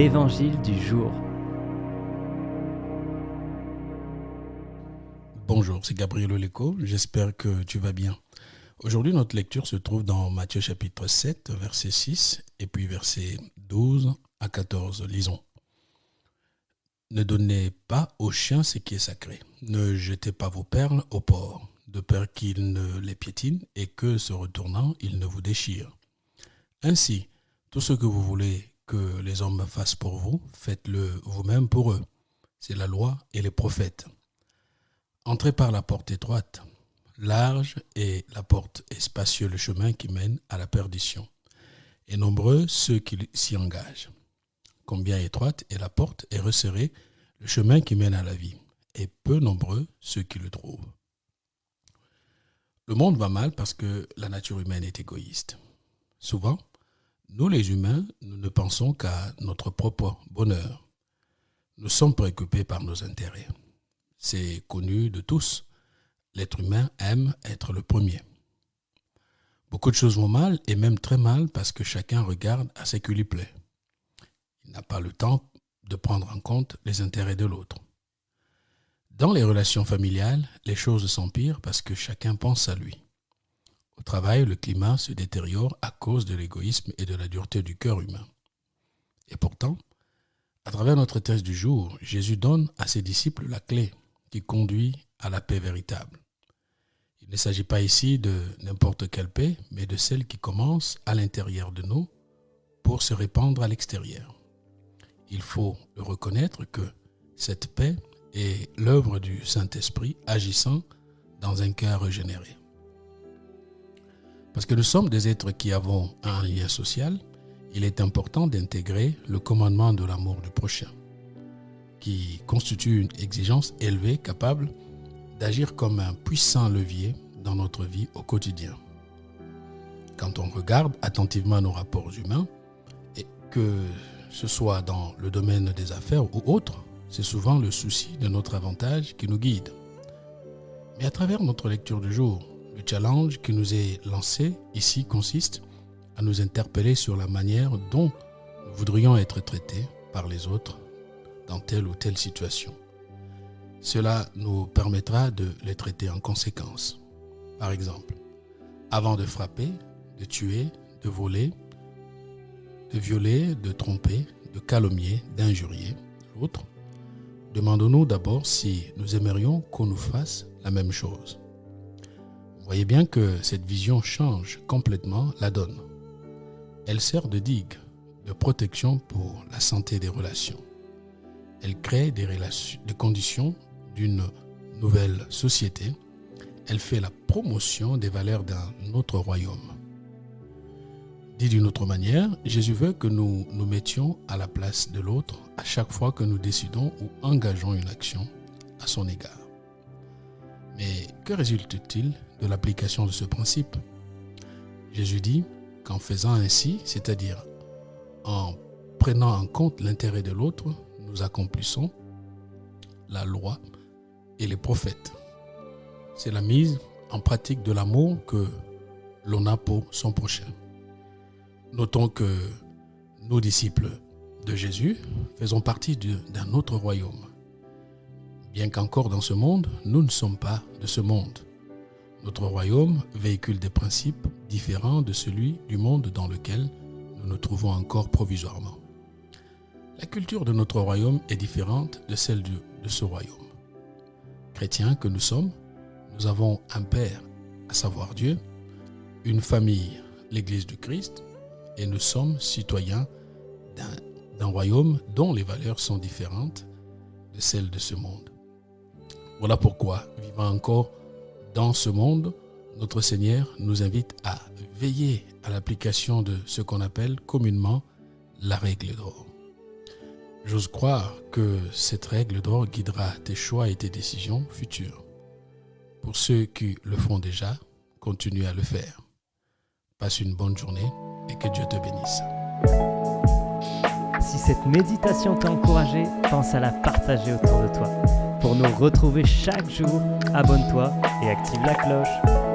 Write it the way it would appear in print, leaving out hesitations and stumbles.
l'Évangile du jour. Bonjour, c'est Gabriel Oleko, j'espère que tu vas bien. Aujourd'hui, notre lecture se trouve dans Matthieu chapitre 7, verset 6 et puis verset 12 à 14. Lisons. Ne donnez pas aux chiens ce qui est sacré. Ne jetez pas vos perles aux porcs, de peur qu'ils ne les piétinent et que, se retournant, ils ne vous déchirent. Ainsi, tout ce que vous voulez que les hommes fassent pour vous, faites-le vous-même pour eux. C'est la loi et les prophètes. Entrez par la porte étroite. Large est la porte et spacieux le chemin qui mène à la perdition. Et nombreux ceux qui s'y engagent. Combien étroite est la porte et resserré le chemin qui mène à la vie. Et peu nombreux ceux qui le trouvent. Le monde va mal parce que la nature humaine est égoïste. Souvent, nous les humains, nous ne pensons qu'à notre propre bonheur. Nous sommes préoccupés par nos intérêts. C'est connu de tous. L'être humain aime être le premier. Beaucoup de choses vont mal et même très mal parce que chacun regarde à ce qui lui plaît. Il n'a pas le temps de prendre en compte les intérêts de l'autre. Dans les relations familiales, les choses s'empirent parce que chacun pense à lui. Au travail, le climat se détériore à cause de l'égoïsme et de la dureté du cœur humain. Et pourtant, à travers notre texte du jour, Jésus donne à ses disciples la clé qui conduit à la paix véritable. Il ne s'agit pas ici de n'importe quelle paix, mais de celle qui commence à l'intérieur de nous pour se répandre à l'extérieur. Il faut le reconnaître que cette paix est l'œuvre du Saint-Esprit agissant dans un cœur régénéré. Parce que nous sommes des êtres qui avons un lien social, il est important d'intégrer le commandement de l'amour du prochain, qui constitue une exigence élevée capable d'agir comme un puissant levier dans notre vie au quotidien. Quand on regarde attentivement nos rapports humains, et que ce soit dans le domaine des affaires ou autre, c'est souvent le souci de notre avantage qui nous guide. Mais à travers notre lecture du jour, le challenge qui nous est lancé ici consiste à nous interpeller sur la manière dont nous voudrions être traités par les autres dans telle ou telle situation. Cela nous permettra de les traiter en conséquence. Par exemple, avant de frapper, de tuer, de voler, de violer, de tromper, de calomnier, d'injurier l'autre, demandons-nous d'abord si nous aimerions qu'on nous fasse la même chose. Vous voyez bien que cette vision change complètement la donne. Elle sert de digue, de protection pour la santé des relations. Elle crée des conditions d'une nouvelle société. Elle fait la promotion des valeurs d'un autre royaume. Dit d'une autre manière, Jésus veut que nous nous mettions à la place de l'autre à chaque fois que nous décidons ou engageons une action à son égard. Mais que résulte-t-il de l'application de ce principe? Jésus dit qu'en faisant ainsi, c'est-à-dire en prenant en compte l'intérêt de l'autre, nous accomplissons la loi et les prophètes. C'est la mise en pratique de l'amour que l'on a pour son prochain. Notons que nous, disciples de Jésus, faisons partie d'un autre royaume. Bien qu'encore dans ce monde, nous ne sommes pas de ce monde. Notre royaume véhicule des principes différents de celui du monde dans lequel nous nous trouvons encore provisoirement. La culture de notre royaume est différente de celle de ce royaume. Chrétiens que nous sommes, nous avons un Père, à savoir Dieu, une famille, l'Église du Christ, et nous sommes citoyens d'un royaume dont les valeurs sont différentes de celles de ce monde. Voilà pourquoi, vivant encore dans ce monde, notre Seigneur nous invite à veiller à l'application de ce qu'on appelle communément la règle d'or. J'ose croire que cette règle d'or guidera tes choix et tes décisions futures. Pour ceux qui le font déjà, continue à le faire. Passe une bonne journée et que Dieu te bénisse. Si cette méditation t'a encouragé, pense à la partager autour de toi. Pour nous retrouver chaque jour, abonne-toi et active la cloche.